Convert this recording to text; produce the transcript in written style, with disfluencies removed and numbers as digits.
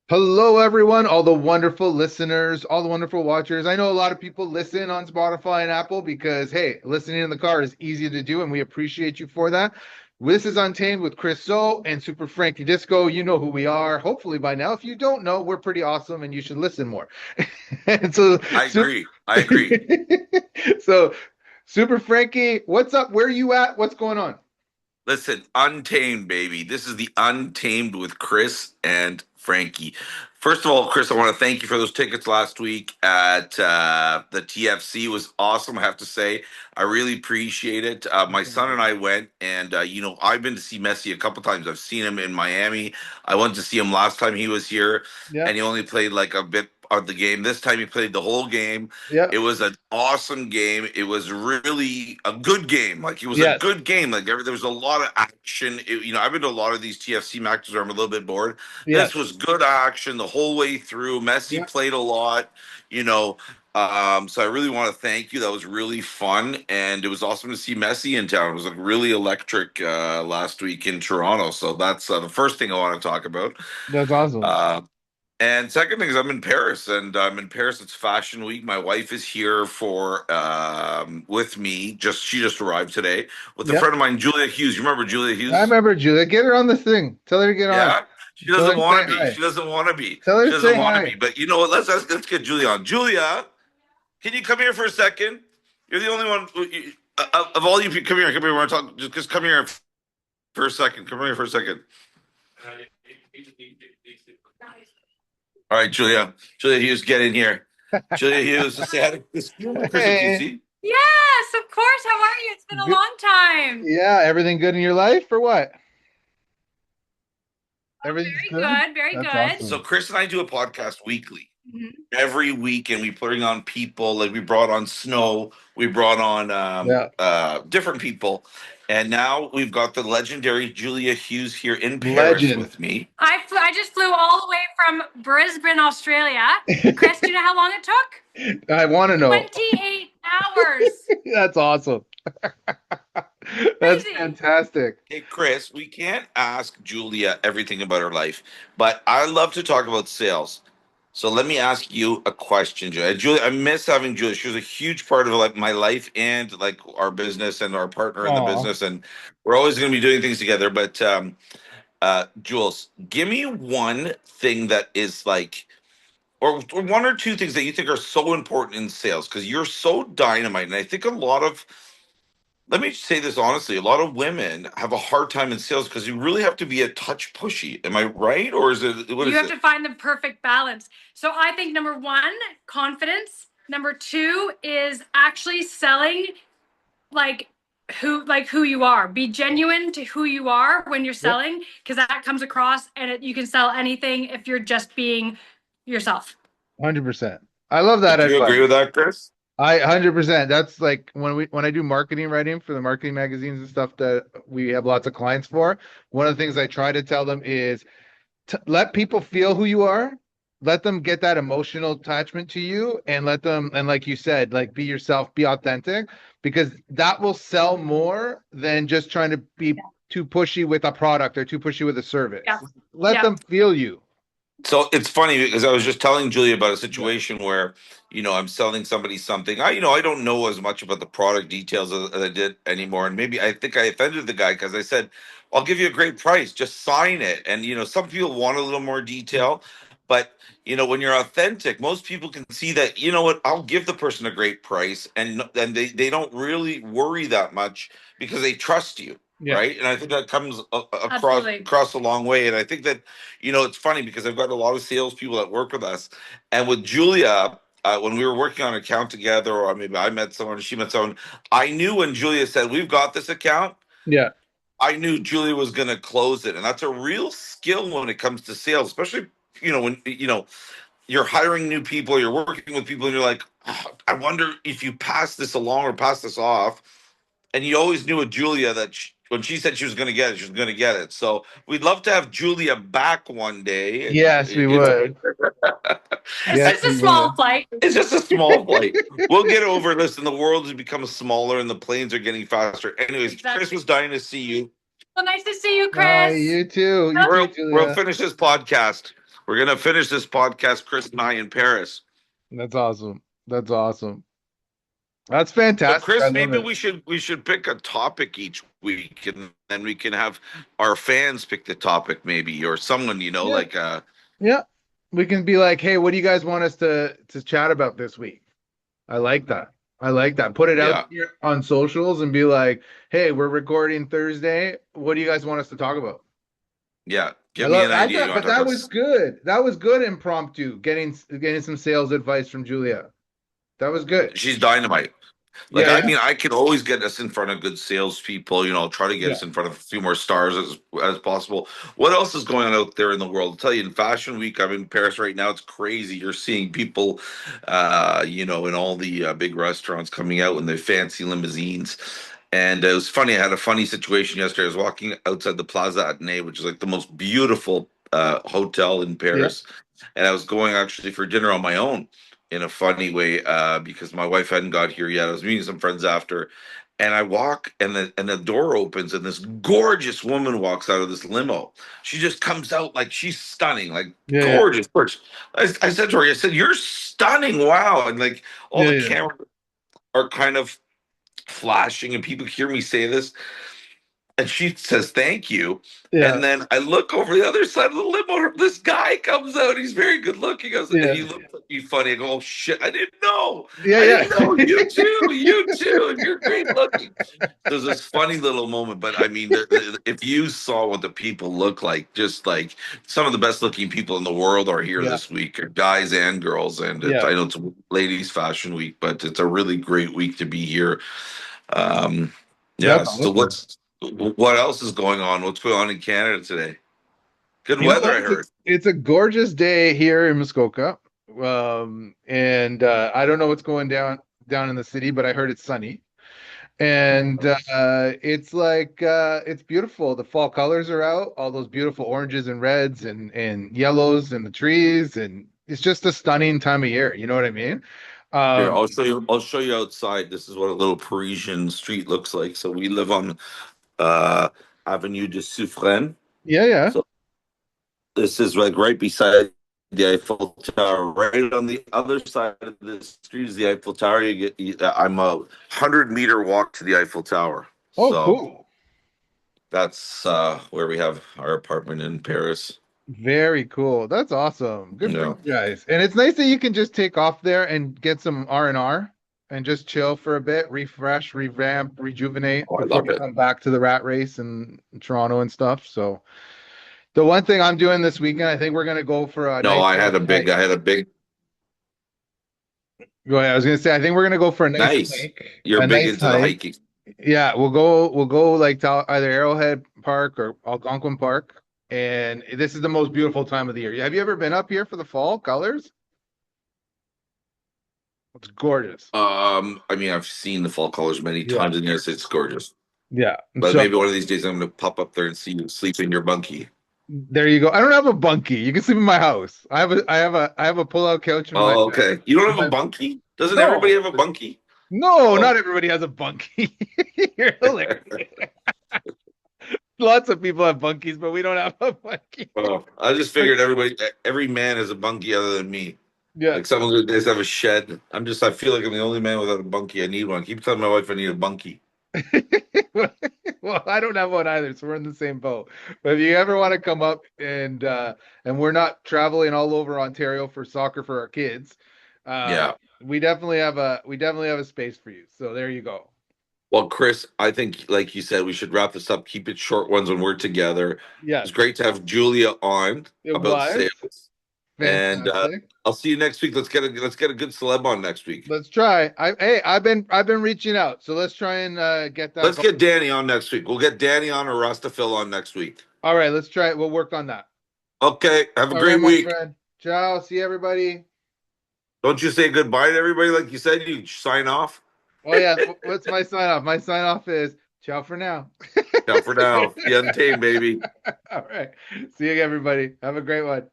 Hello, everyone, all the wonderful listeners, all the wonderful watchers. I know a lot of people listen on Spotify and Apple because, hey, listening in the car is easy to do, and we appreciate you for that. This is Untamed with Chris So and Super Frankie Disco. You know who we are, hopefully by now. If you don't know, we're pretty awesome, and you should listen more. and so, I Su- agree. I agree. so, Super Frankie, what's up? Where are you at? What's going on? Listen, Untamed, baby. This is the Untamed with Chris and Frankie. First of all, Chris, I want to thank you for those tickets last week at the TFC. It was awesome, I have to say. I really appreciate it. My son and I went, and I've been to see Messi a couple times. I've seen him in Miami. I went to see him last time he was here, Yeah, and he only played like a bit of the game. This time he played the whole game. yeah, It was an awesome game. It was really a good game. Like it was a yes, good game. Like there was a lot of action. I've been to a lot of these TFC matches where I'm a little bit bored. yes, This was good action the whole way through. Messi yeah. played a lot. You know, so I really want to thank you. That was really fun, and it was awesome to see Messi in town. It was like really electric last week in Toronto. So that's the first thing I want to talk about. That's awesome. Uh, and second thing is I'm in Paris, and I'm in Paris. It's Fashion Week. My wife is here for with me. She just arrived today with a Yep. friend of mine, Julia Hughes. You remember Julia I Hughes? remember Julia. Get her on the thing. Tell her to get on. Yeah. She Tell her doesn't to say want to be. hi. She doesn't want to be. Tell her She to doesn't say want to be. hi. But you know what? Let's get Julia on. Julia, can you come here for a second? You're the only one of all you. Come here. Come here. We want to talk. Just come here for a second. Come here for a second. All right, Julia. Julia Hughes, get in here. Julia Hughes, say hi to Chris and Hey, QC. Yes, of course. How are you? It's been a good. long time. Yeah, everything good in your life or what? Oh, Everything's very good. good. Very That's good. So awesome. Chris and I do a podcast weekly. Mhm. Every week, and we bring on people. Like we brought on Snow, we brought on Yeah, different people, and now we've got the legendary Julia Hughes here in Paris legend. with me. I just flew all the way from Brisbane, Australia. Chris, do you know how long it took? I want to know. 28 hours. That's awesome. That's Crazy. fantastic. Hey, Chris, we can't ask Julia everything about her life, but I love to talk about sales. So let me ask you a question, Julia. Julia, I miss having Julia. She was a huge part of like my life and like our business and our partner in the Oh, business, and we're always going to be doing things together. But Jules, give me one thing that is like, or one or two things that you think are so important in sales because you're so dynamite, and I think a lot of let me say this honestly. A lot of women have a hard time in sales because you really have to be a touch pushy. Am I right? Or is it, what You is have it? to find the perfect balance. So I think number one, confidence. Number two is actually selling like who you are. Be genuine to who you are when you're yep, selling, because that comes across, and you can sell anything if you're just being yourself. 100%. I love that Do you advice. agree with that, Chris? 100%. That's like when I do marketing writing for the marketing magazines and stuff that we have lots of clients for. One of the things I try to tell them is let people feel who you are. Let them get that emotional attachment to you and let them, and like you said, like be yourself, be authentic, because that will sell more than just trying to be too pushy with a product or too pushy with a Yeah. service. Let Yeah. them feel you. So it's funny because I was just telling Julie about a Yeah. situation where, I'm selling somebody something. I don't know as much about the product details as I did anymore. And maybe I think I offended the guy because I said, I'll give you a great price, just sign it. And, some people want a little more detail, but, when you're authentic, most people can see that, you know what, I'll give the person a great price and they don't really worry that much because they trust you. Yeah. Right. And I think that comes across Absolutely. across a long way. And I think that it's funny because I've got a lot of salespeople that work with us, and with Julia, when we were working on an account together, or maybe I met someone, she met someone, I knew when Julia said, "We've got this account," Yeah. I knew Julia was going to close it, and that's a real skill when it comes to sales, especially when you're hiring new people, you're working with people, and you're like, "Oh, I wonder if you pass this along or pass this off." and you always knew with Julia that when she said she was going to get it, she was going to get it. So we'd love to have Julia back one day. And Yes, we would. It's Yes, just a we small would. flight. it's just a small flight. We'll get over. Listen, the world has become smaller and the planes are getting faster. Anyways, Exactly. Chris was dying to see you. Well, nice to see you, Hi, Chris. you too. You too, We'll Julia. finish this podcast. We're gonna finish this podcast, Chris and I, in Paris. That's awesome. That's awesome. That's So, fantastic. I Chris, love maybe it. we should pick a topic each week, and then we can have our fans pick the topic, maybe, or someone Yeah. like Yeah. We can be like, hey, what do you guys want us to chat about this week? I like that. I like that. Put it out yeah, here on socials and be like, hey, we're recording Thursday. What do you guys want us to talk about? yeah. I Give me love an I idea. thought, You but want to talk that about? was good. That was good impromptu, getting some sales advice from Julia. That was good. She's dynamite. Like, Yeah, I yeah. mean, I can always get us in front of good salespeople. I'll try to get Yeah. us in front of a few more stars as possible. What else is going on out there in the world? I'll tell you, in Fashion Week, I'm in Paris right now. It's crazy. You're seeing people, in all the big restaurants coming out in their fancy limousines. And it was funny. I had a funny situation yesterday. I was walking outside the Plaza Athénée, which is like the most beautiful hotel in Yeah. Paris. And I was going actually for dinner on my own in a funny way because my wife hadn't got here yet. I was meeting some friends after, and I walk and the door opens and this gorgeous woman walks out of this limo. She just comes out like she's stunning, like Yeah, yeah. gorgeous. First, I said to her, I said, "You're stunning, wow!" And like all Yeah, the yeah. cameras are kind of flashing, and people hear me say this, and she says thank you, Yeah. and then I look over the other side of the limo. This guy comes out. He's very good looking. And Yeah. he looks at me funny. I go, oh shit, I didn't know. Yeah, I yeah. didn't know. You too. You're great looking. There's this funny little moment, but I mean, if you saw what the people look like, just like some of the best looking people in the world are here Yeah. this week, guys and girls. And Yeah. I know it's Ladies Fashion Week, but it's a really great week to be here. Um, yeah. That's So awesome. what else is going on? What's going on in Canada today? Good You know weather, what? I heard. It's a gorgeous day here in Muskoka. And I don't know what's going down in the city, but I heard it's sunny. And it's like it's beautiful. The fall colors are out, all those beautiful oranges and reds and yellows and the trees, and it's just a stunning time of year. You know what I mean? Here, Um, I'll show you. I'll show you outside. This is what a little Parisian street looks like. So we live on uh, Avenue de Suffren. yeah, yeah, So this is like right beside the Eiffel Tower. Right on the other side of the street is the Eiffel Tower. I'm a 100-meter walk to the Eiffel Tower. Oh, So cool. that's where we have our apartment in Paris. Very cool. That's awesome. Good for you Yeah. guys. And it's nice that you can just take off there and get some R&R and just chill for a bit, refresh, revamp, rejuvenate Oh, I before love you it. come back to the rat race in Toronto and stuff. So the one thing I'm doing this weekend, I think we're gonna go for a No, nice I had little a big. hike. I had a big. Go ahead. I was gonna say, I think we're gonna go for a nice Nice. hike. You're A big nice into the hike. hiking. Yeah, we'll go like to either Arrowhead Park or Algonquin Park. And this is the most beautiful time of the year. Have you ever been up here for the fall colors? It's gorgeous. I mean, I've seen the fall colors many Yeah. times, and yes, it's gorgeous. Yeah. But So maybe one of these days I'm going to pop up there and see you sleep in your bunkie. there you go. I don't have a bunkie. You can sleep in my house. I have a pull-out couch in my Oh, okay. You don't in have a my bunkie? Doesn't everybody no. have a bunkie? No, Oh, not everybody has a bunkie. You're hilarious. Lots of people have bunkies, but we don't have a bunkie. oh, I just Like, figured every man has a bunkie other than me. yeah. Like some of the days have a shed. I feel like I'm the only man without a bunkie. I need one. I keep telling my wife I need a bunkie. Well, I don't have one either, so we're in the same boat. But if you ever want to come up and we're not traveling all over Ontario for soccer for our kids, uh Yeah. we definitely have a space for you. So there you go. Well, Chris, I think, like you said, we should wrap this up. Keep it short ones when we're together. It's Yes, great to have Julia on it about was sales, and fantastic. I'll see you next week. Let's get a good celeb on next week. Let's try. I've been reaching out, so let's try and get that Let's going. get Danny on next week. We'll get Danny on or Rastafil on next week. All right, let's try it. We'll work on that. Okay. Have a All right, great my week. friend. Ciao. See everybody. Don't you say goodbye to everybody like you said. You sign off. Oh yeah, what's my sign off? My sign off is ciao for now. Ciao for now. The Untamed, baby. All right. See you everybody. Have a great one.